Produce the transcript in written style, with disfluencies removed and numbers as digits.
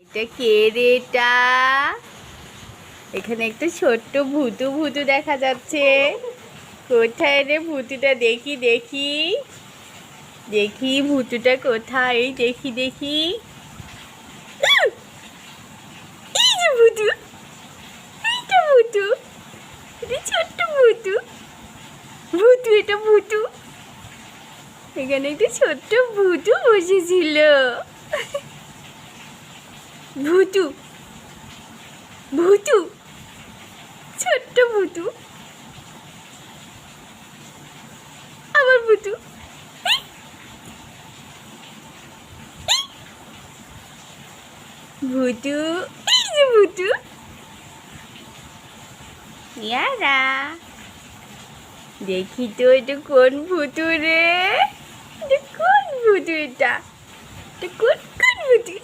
এটা কে রে এটা? এখানে একটা ছোট্ট ভুতু ভুতু দেখা যাচ্ছে। কোথায় রে ভুতুটা? দেখি দেখি দেখি ভুতুটা কোথায়, দেখি দেখি। এই যে ভুতু, এইটা ভুতু, এটা ছোট্ট ভুতু। ভুতু, এটা ভুতু। এখানে একটা ছোট্ট ভুতু বসেছিল। ভুতু, ভুতু, ছোট্ট ভুতু, আবার ভুতু। ভুতু, এই যে ভুতু। ইয়ারা, দেখি তো এটা কোন ভুতু রে? এটা কোন ভুতু? এটা কোন কোন ভুতু?